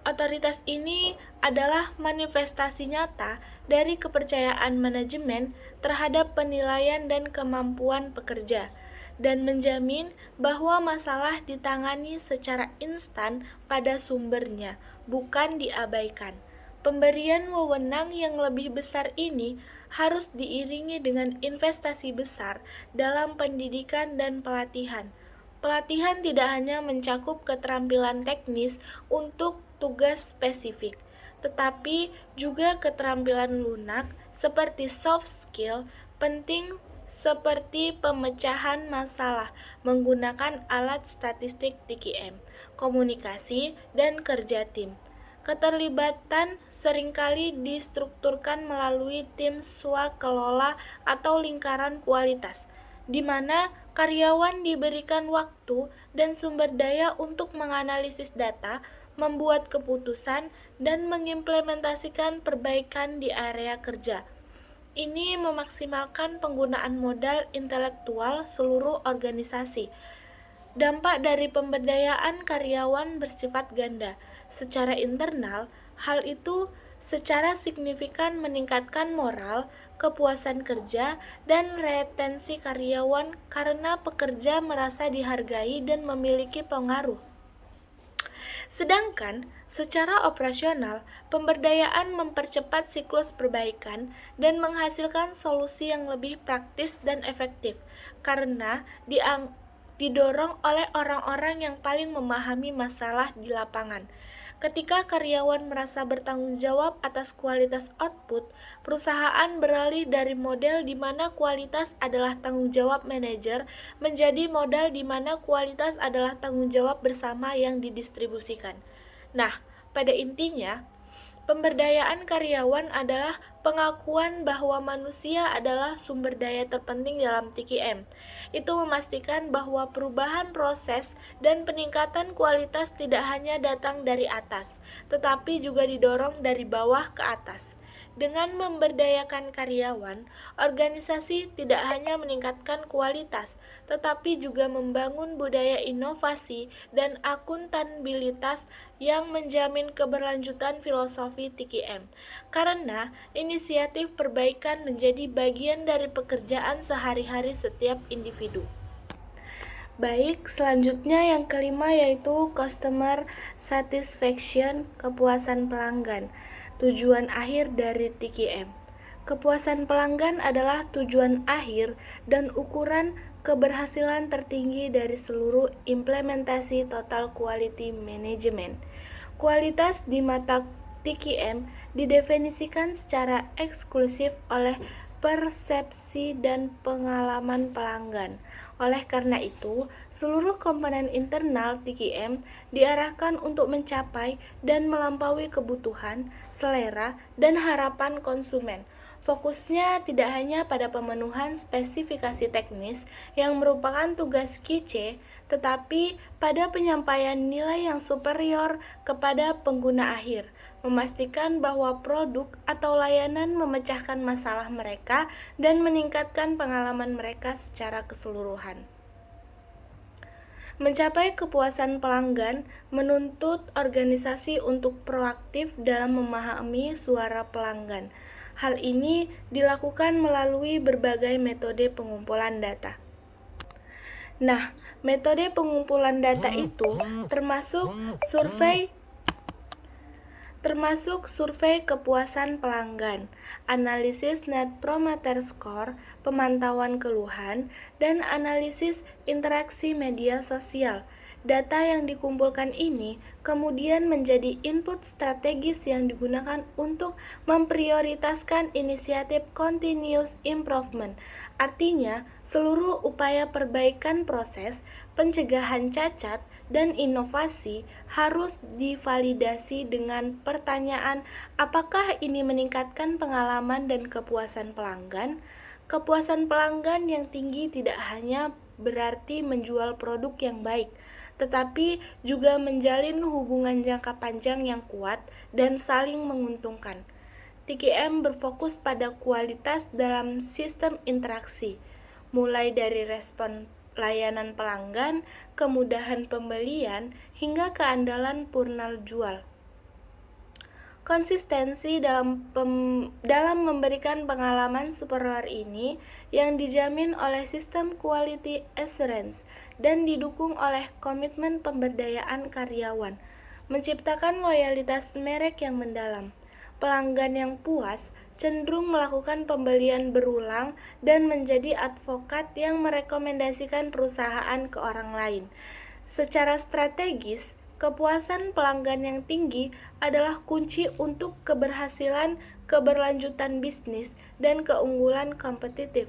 Otoritas ini adalah manifestasi nyata dari kepercayaan manajemen terhadap penilaian dan kemampuan pekerja, dan menjamin bahwa masalah ditangani secara instan pada sumbernya, bukan diabaikan. Pemberian wewenang yang lebih besar ini harus diiringi dengan investasi besar dalam pendidikan dan pelatihan. Pelatihan tidak hanya mencakup keterampilan teknis untuk tugas spesifik, tetapi juga keterampilan lunak seperti soft skill penting seperti pemecahan masalah menggunakan alat statistik TQM, komunikasi, dan kerja tim. Keterlibatan seringkali distrukturkan melalui tim swakelola atau lingkaran kualitas, di mana karyawan diberikan waktu dan sumber daya untuk menganalisis data, membuat keputusan, dan mengimplementasikan perbaikan di area kerja. Ini memaksimalkan penggunaan modal intelektual seluruh organisasi. Dampak dari pemberdayaan karyawan bersifat ganda. Secara internal, hal itu secara signifikan meningkatkan moral, kepuasan kerja, dan retensi karyawan karena pekerja merasa dihargai dan memiliki pengaruh. Sedangkan secara operasional, pemberdayaan mempercepat siklus perbaikan dan menghasilkan solusi yang lebih praktis dan efektif karena didorong oleh orang-orang yang paling memahami masalah di lapangan. Ketika karyawan merasa bertanggung jawab atas kualitas output, perusahaan beralih dari model di mana kualitas adalah tanggung jawab manajer menjadi model di mana kualitas adalah tanggung jawab bersama yang didistribusikan. Nah, pada intinya, pemberdayaan karyawan adalah pengakuan bahwa manusia adalah sumber daya terpenting dalam TKM. Itu memastikan bahwa perubahan proses dan peningkatan kualitas tidak hanya datang dari atas, tetapi juga didorong dari bawah ke atas. Dengan memberdayakan karyawan, organisasi tidak hanya meningkatkan kualitas, tetapi juga membangun budaya inovasi dan akuntabilitas yang menjamin keberlanjutan filosofi TKM. Karena inisiatif perbaikan menjadi bagian dari pekerjaan sehari-hari setiap individu. Baik, selanjutnya yang kelima yaitu customer satisfaction, kepuasan pelanggan. Tujuan akhir dari TKM. Kepuasan pelanggan adalah tujuan akhir dan ukuran keberhasilan tertinggi dari seluruh implementasi total quality management. Kualitas di mata TKM didefinisikan secara eksklusif oleh persepsi dan pengalaman pelanggan. Oleh karena itu, seluruh komponen internal TKM diarahkan untuk mencapai dan melampaui kebutuhan, selera, dan harapan konsumen. Fokusnya tidak hanya pada pemenuhan spesifikasi teknis yang merupakan tugas QC, tetapi pada penyampaian nilai yang superior kepada pengguna akhir, memastikan bahwa produk atau layanan memecahkan masalah mereka dan meningkatkan pengalaman mereka secara keseluruhan. Mencapai kepuasan pelanggan menuntut organisasi untuk proaktif dalam memahami suara pelanggan. Hal ini dilakukan melalui berbagai metode pengumpulan data. Nah, metode pengumpulan data itu termasuk survei kepuasan pelanggan, analisis Net Promoter Score, pemantauan keluhan, dan analisis interaksi media sosial. Data yang dikumpulkan ini kemudian menjadi input strategis yang digunakan untuk memprioritaskan inisiatif continuous improvement. Artinya, seluruh upaya perbaikan proses, pencegahan cacat, dan inovasi harus divalidasi dengan pertanyaan apakah ini meningkatkan pengalaman dan kepuasan pelanggan. Kepuasan pelanggan yang tinggi tidak hanya berarti menjual produk yang baik, tetapi juga menjalin hubungan jangka panjang yang kuat dan saling menguntungkan. TKM berfokus pada kualitas dalam sistem interaksi, mulai dari respon layanan pelanggan, kemudahan pembelian, hingga keandalan purnal jual. Konsistensi dalam memberikan pengalaman superior ini yang dijamin oleh sistem quality assurance dan didukung oleh komitmen pemberdayaan karyawan, menciptakan loyalitas merek yang mendalam. Pelanggan yang puas cenderung melakukan pembelian berulang dan menjadi advokat yang merekomendasikan perusahaan ke orang lain. Secara strategis, kepuasan pelanggan yang tinggi adalah kunci untuk keberhasilan, keberlanjutan bisnis, dan keunggulan kompetitif.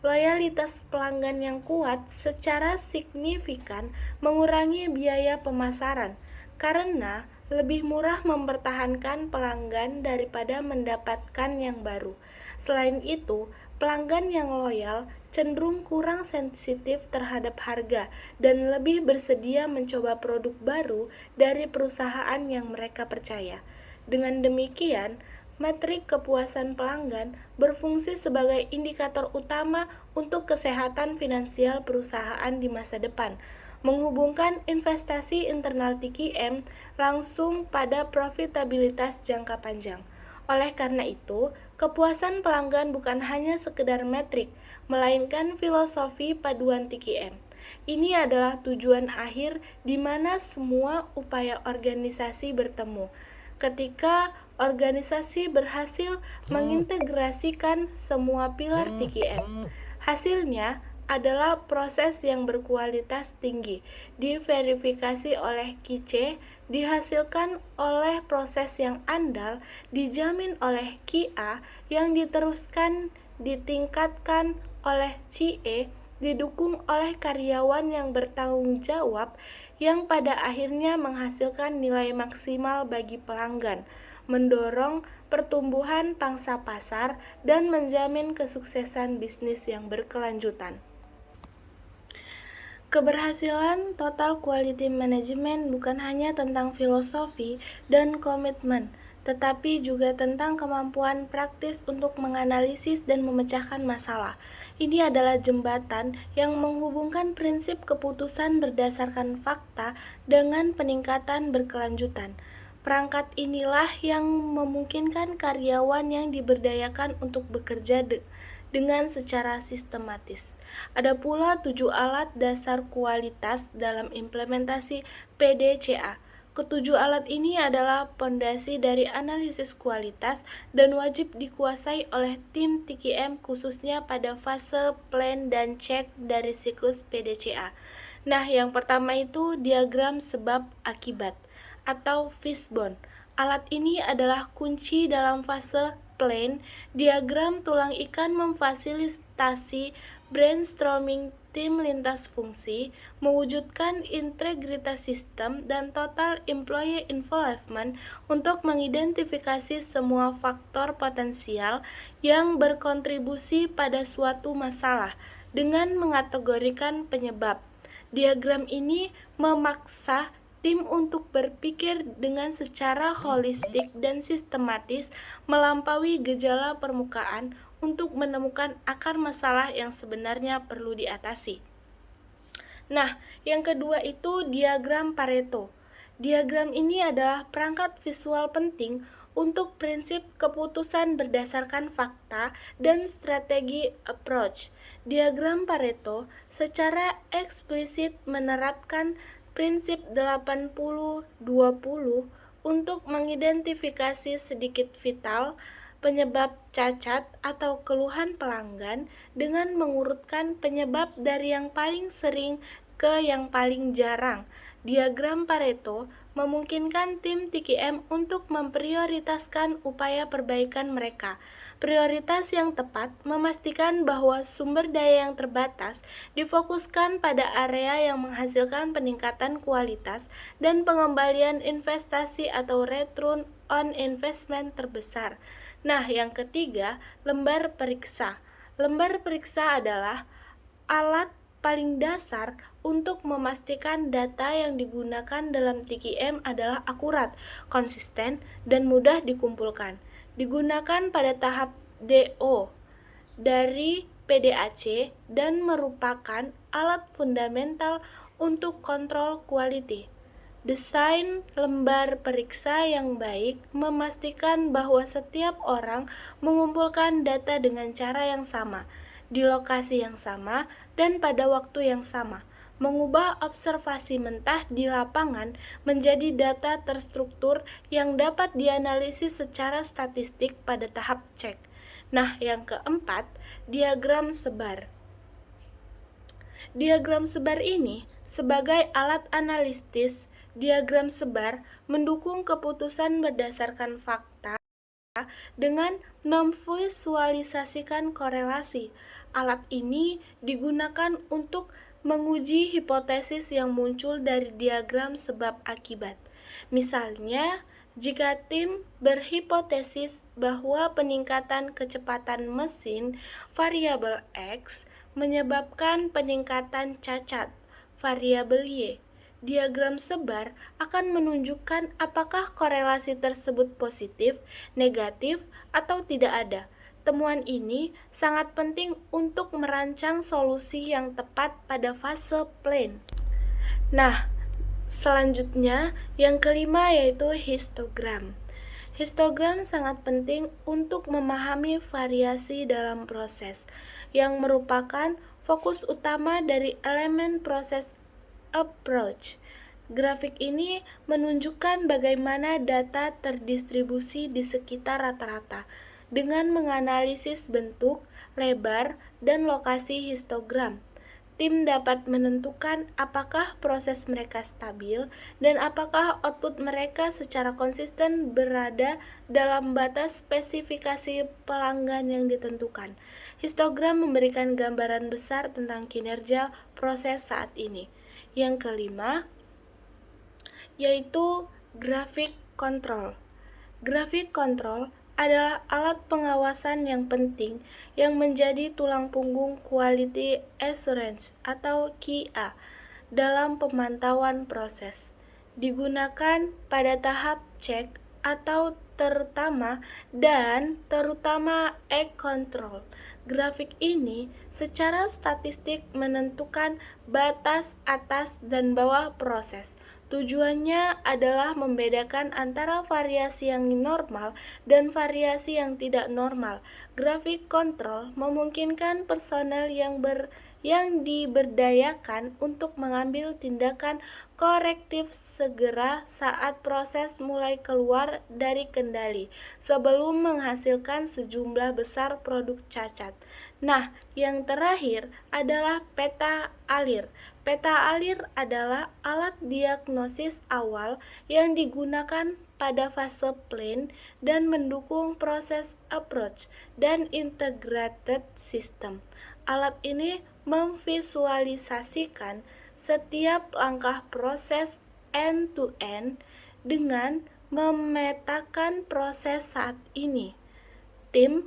Loyalitas pelanggan yang kuat secara signifikan mengurangi biaya pemasaran, karena lebih murah mempertahankan pelanggan daripada mendapatkan yang baru. Selain itu, pelanggan yang loyal cenderung kurang sensitif terhadap harga dan lebih bersedia mencoba produk baru dari perusahaan yang mereka percaya. Dengan demikian, metrik kepuasan pelanggan berfungsi sebagai indikator utama untuk kesehatan finansial perusahaan di masa depan, menghubungkan investasi internal TQM langsung pada profitabilitas jangka panjang. Oleh karena itu, kepuasan pelanggan bukan hanya sekedar metrik, melainkan filosofi paduan TQM. Ini adalah tujuan akhir di mana semua upaya organisasi bertemu. Ketika organisasi berhasil mengintegrasikan semua pilar TQM, hasilnya adalah proses yang berkualitas tinggi, diverifikasi oleh QC, dihasilkan oleh proses yang andal, dijamin oleh QA, yang diteruskan, ditingkatkan oleh QE, didukung oleh karyawan yang bertanggung jawab, yang pada akhirnya menghasilkan nilai maksimal bagi pelanggan, mendorong pertumbuhan pangsa pasar, dan menjamin kesuksesan bisnis yang berkelanjutan. Keberhasilan total quality management bukan hanya tentang filosofi dan komitmen, tetapi juga tentang kemampuan praktis untuk menganalisis dan memecahkan masalah. Ini adalah jembatan yang menghubungkan prinsip keputusan berdasarkan fakta dengan peningkatan berkelanjutan. Perangkat inilah yang memungkinkan karyawan yang diberdayakan untuk bekerja dengan secara sistematis. Ada pula 7 alat dasar kualitas dalam implementasi PDCA. Ketujuh alat ini adalah pondasi dari analisis kualitas dan wajib dikuasai oleh tim TQM khususnya pada fase plan dan cek dari siklus PDCA. Nah, yang pertama itu diagram sebab akibat atau fishbone. Alat ini adalah kunci dalam fase plan. Diagram tulang ikan memfasilitasi brainstorming tim lintas fungsi, mewujudkan integritas sistem dan total employee involvement untuk mengidentifikasi semua faktor potensial yang berkontribusi pada suatu masalah dengan mengategorikan penyebab. Diagram ini memaksa tim untuk berpikir dengan secara holistik dan sistematis melampaui gejala permukaan untuk menemukan akar masalah yang sebenarnya perlu diatasi. Nah, yang kedua itu diagram Pareto. Diagram ini adalah perangkat visual penting untuk prinsip keputusan berdasarkan fakta dan strategi approach. Diagram Pareto secara eksplisit menerapkan prinsip 80-20 untuk mengidentifikasi sedikit vital penyebab cacat atau keluhan pelanggan dengan mengurutkan penyebab dari yang paling sering ke yang paling jarang. Diagram Pareto memungkinkan tim TQM untuk memprioritaskan upaya perbaikan mereka. Prioritas yang tepat memastikan bahwa sumber daya yang terbatas difokuskan pada area yang menghasilkan peningkatan kualitas dan pengembalian investasi atau return on investment terbesar. Nah, yang ketiga, lembar periksa. Lembar periksa adalah alat paling dasar untuk memastikan data yang digunakan dalam TQM adalah akurat, konsisten, dan mudah dikumpulkan. Digunakan pada tahap DO dari PDAC dan merupakan alat fundamental untuk kontrol quality. Desain lembar periksa yang baik memastikan bahwa setiap orang mengumpulkan data dengan cara yang sama, di lokasi yang sama, dan pada waktu yang sama, mengubah observasi mentah di lapangan menjadi data terstruktur yang dapat dianalisis secara statistik pada tahap cek. Nah, yang keempat, diagram sebar. Diagram sebar ini sebagai alat analisis. Diagram sebar mendukung keputusan berdasarkan fakta dengan memvisualisasikan korelasi. Alat ini digunakan untuk menguji hipotesis yang muncul dari diagram sebab akibat. Misalnya, jika tim berhipotesis bahwa peningkatan kecepatan mesin variabel X menyebabkan peningkatan cacat variabel Y, diagram sebar akan menunjukkan apakah korelasi tersebut positif, negatif, atau tidak ada. Temuan ini sangat penting untuk merancang solusi yang tepat pada fase plan. Nah, selanjutnya yang kelima yaitu histogram. Histogram sangat penting untuk memahami variasi dalam proses, yang merupakan fokus utama dari elemen proses approach. Grafik ini menunjukkan bagaimana data terdistribusi di sekitar rata-rata dengan menganalisis bentuk, lebar, dan lokasi histogram. Tim dapat menentukan apakah proses mereka stabil dan apakah output mereka secara konsisten berada dalam batas spesifikasi pelanggan yang ditentukan. Histogram memberikan gambaran besar tentang kinerja proses saat ini. Yang kelima, yaitu grafik kontrol. Grafik kontrol adalah alat pengawasan yang penting yang menjadi tulang punggung quality assurance atau QA dalam pemantauan proses. Digunakan pada tahap cek atau terutama egg control. Grafik ini secara statistik menentukan batas atas dan bawah proses. Tujuannya adalah membedakan antara variasi yang normal dan variasi yang tidak normal. Grafik kontrol memungkinkan personel yang diberdayakan untuk mengambil tindakan korektif segera saat proses mulai keluar dari kendali sebelum menghasilkan sejumlah besar produk cacat. Nah, yang terakhir adalah peta alir. Peta alir adalah alat diagnosis awal yang digunakan pada fase plan dan mendukung proses approach dan integrated system. Alat ini memvisualisasikan setiap langkah proses end-to-end dengan memetakan proses saat ini. Tim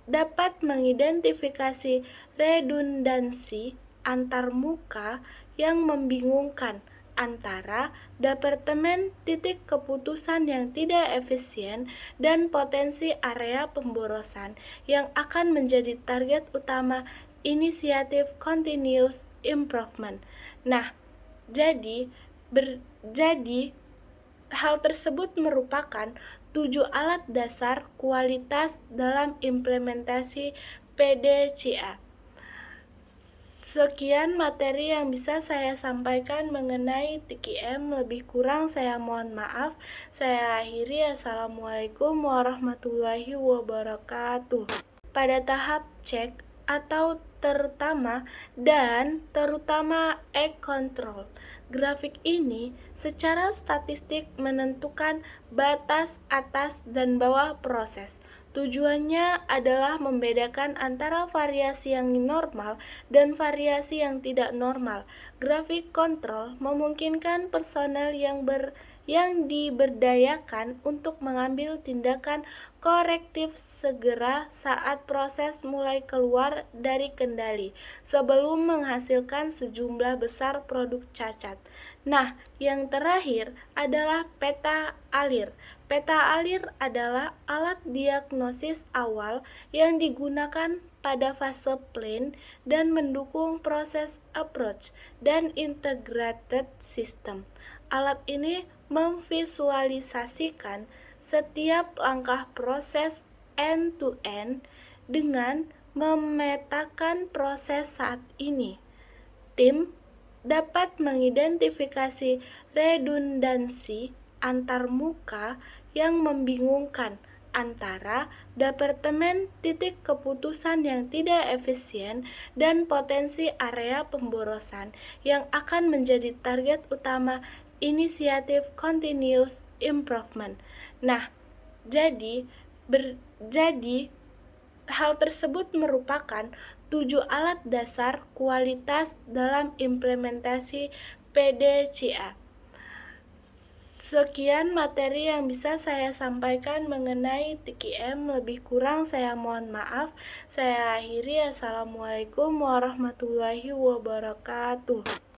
dapat mengidentifikasi redundansi antar muka yang membingungkan antara departemen titik keputusan yang tidak efisien dan potensi area pemborosan yang akan menjadi target utama inisiatif continuous improvement. Nah, jadi hal tersebut merupakan 7 alat dasar kualitas dalam implementasi PDCA. Sekian materi yang bisa saya sampaikan mengenai TKM, lebih kurang saya mohon maaf. Saya akhiri, Assalamualaikum warahmatullahi wabarakatuh. Pada tahap cek atau terutama egg control. Grafik ini secara statistik menentukan batas atas dan bawah proses. Tujuannya adalah membedakan antara variasi yang normal dan variasi yang tidak normal. Grafik kontrol memungkinkan personel yang diberdayakan untuk mengambil tindakan korektif segera saat proses mulai keluar dari kendali sebelum menghasilkan sejumlah besar produk cacat. Nah, yang terakhir adalah peta alir. Peta alir adalah alat diagnosis awal yang digunakan pada fase plan dan mendukung proses approach dan integrated system. Alat ini memvisualisasikan setiap langkah proses end-to-end dengan memetakan proses saat ini. Tim dapat mengidentifikasi redundansi antar muka yang membingungkan antara departemen titik keputusan yang tidak efisien dan potensi area pemborosan yang akan menjadi target utama inisiatif continuous improvement. Nah, jadi hal tersebut merupakan 7 alat dasar kualitas dalam implementasi PDCA. Sekian materi yang bisa saya sampaikan mengenai TKM, lebih kurang saya mohon maaf. Saya akhiri, Assalamualaikum warahmatullahi wabarakatuh.